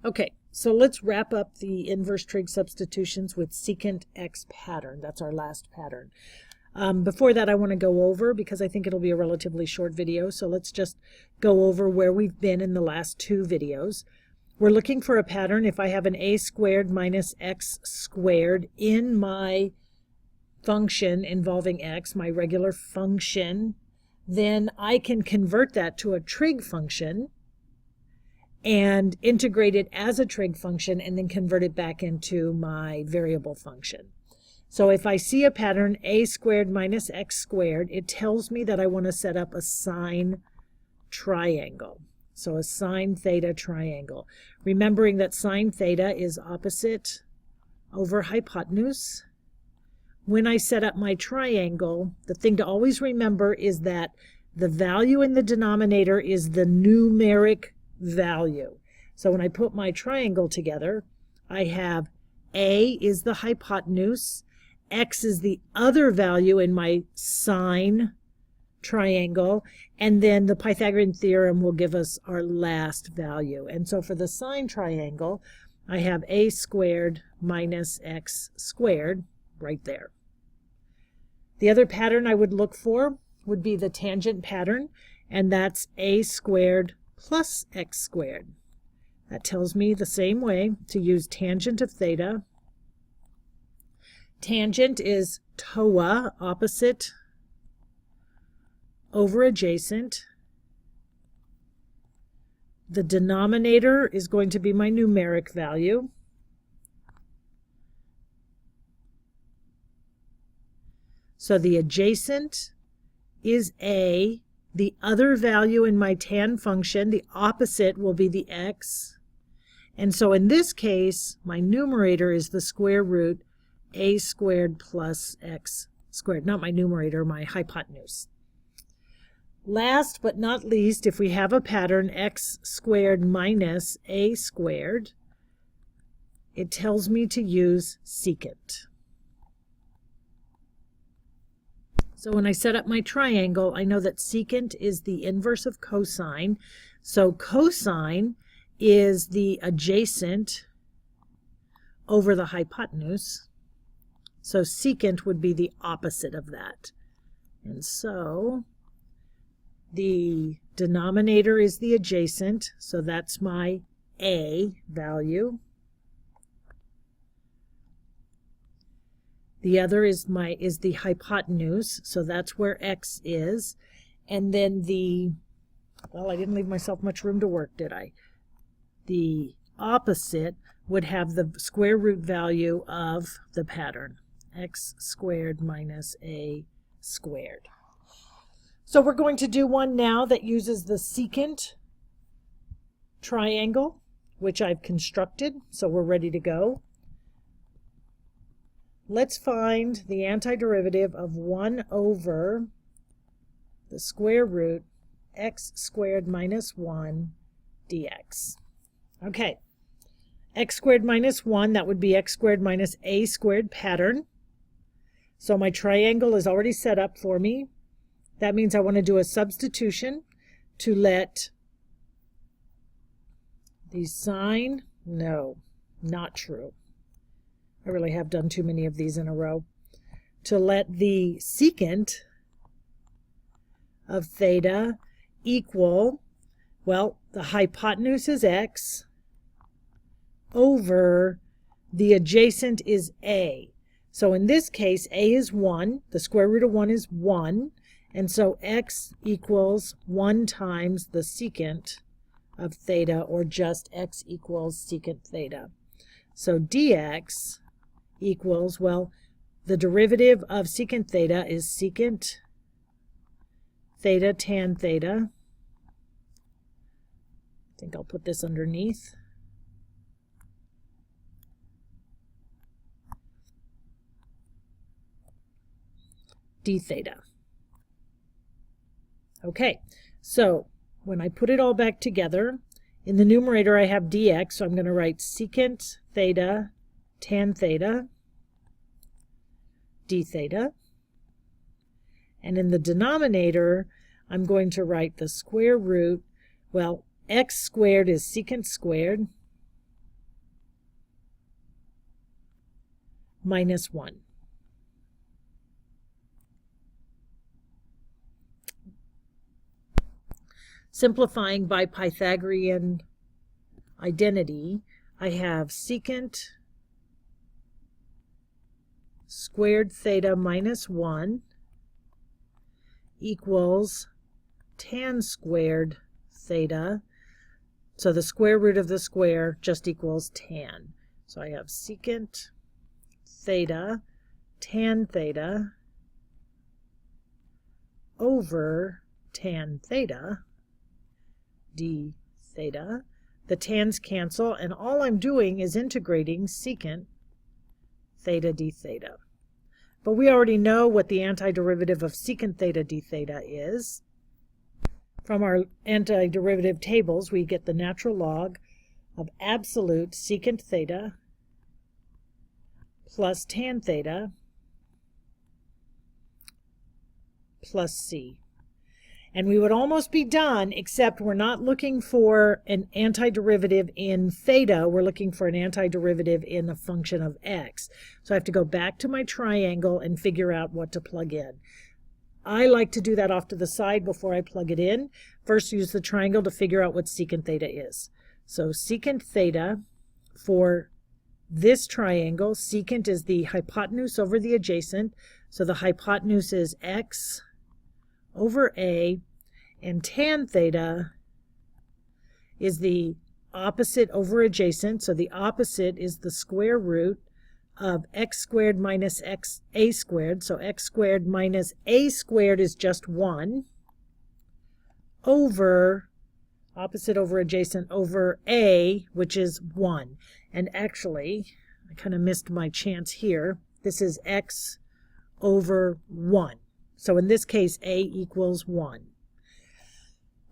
Okay, so let's wrap up the inverse trig substitutions with secant x pattern. That's our last pattern. Before that, I want to go over, because I think it'll be a relatively short video, so let's just go over where we've been in the last two videos. We're looking for a pattern. If I have an a squared minus x squared in my function involving x, my regular function, then I can convert that to a trig function and integrate it as a trig function and then convert it back into my variable function. So if I see a pattern a squared minus x squared, it tells me that I want to set up a sine triangle. So a sine theta triangle. Remembering that sine theta is opposite over hypotenuse. When I set up my triangle, the thing to always remember is that the value in the denominator is the numeric value. So when I put my triangle together, I have a is the hypotenuse, x is the other value in my sine triangle, and then the Pythagorean theorem will give us our last value. And so for the sine triangle, I have a squared minus x squared right there. The other pattern I would look for would be the tangent pattern, and that's a squared plus x squared. That tells me the same way to use tangent of theta. Tangent is TOA, opposite over adjacent. The denominator is going to be my numeric value. So the adjacent is a. The other value in my tan function, the opposite, will be the x. And so in this case, my numerator is the square root a squared plus x squared. Not my numerator, my hypotenuse. Last but not least, if we have a pattern x squared minus a squared, it tells me to use secant. So when I set up my triangle, I know that secant is the inverse of cosine. So cosine is the adjacent over the hypotenuse. So secant would be the opposite of that. And so the denominator is the adjacent, so that's my a value. The other is the hypotenuse, so that's where x is. And then well, I didn't leave myself much room to work, did I? The opposite would have the square root value of the pattern, x squared minus a squared. So we're going to do one now that uses the secant triangle, which I've constructed, so we're ready to go. Let's find the antiderivative of 1 over the square root x squared minus 1 dx. Okay, x squared minus 1, that would be x squared minus a squared pattern. So my triangle is already set up for me. That means I want to do a substitution to let the sine, no, not true. I really have done too many of these in a row. To let the secant of theta equal, well, the hypotenuse is x over the adjacent is a. So in this case, a is 1. The square root of 1 is 1. And so x equals 1 times the secant of theta, or just x equals secant theta. So dx equals, well, the derivative of secant theta is secant theta tan theta. I think I'll put this underneath. D theta. Okay, so when I put it all back together, in the numerator I have dx, so I'm going to write secant theta tan theta d theta. And in the denominator, I'm going to write the square root, well, x squared is secant squared minus 1. Simplifying by Pythagorean identity, I have secant squared theta minus 1 equals tan squared theta. So the square root of the square just equals tan. So I have secant theta tan theta over tan theta d theta. The tans cancel, and all I'm doing is integrating secant theta d theta. But we already know what the antiderivative of secant theta d theta is. From our antiderivative tables, we get the natural log of absolute secant theta plus tan theta plus c. And we would almost be done, except we're not looking for an antiderivative in theta. We're looking for an antiderivative in a function of x. So I have to go back to my triangle and figure out what to plug in. I like to do that off to the side before I plug it in. First, use the triangle to figure out what secant theta is. So secant theta for this triangle, secant is the hypotenuse over the adjacent. So the hypotenuse is x over a, and tan theta is the opposite over adjacent. So the opposite is the square root of x squared minus a squared. So x squared minus a squared is just 1 over opposite over adjacent over a, which is 1. And actually, I kind of missed my chance here. This is x over 1. So in this case, a equals 1.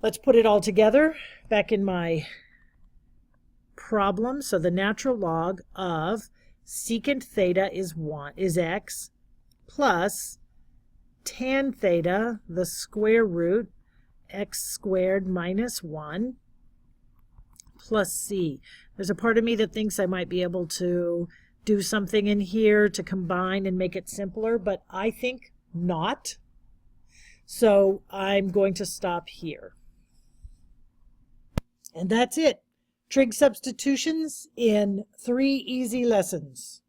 Let's put it all together back in my problem. So the natural log of secant theta is x plus tan theta, the square root, x squared minus 1 plus c. There's a part of me that thinks I might be able to do something in here to combine and make it simpler, but I think not. So I'm going to stop here. And that's it. Trig substitutions in 3 easy lessons.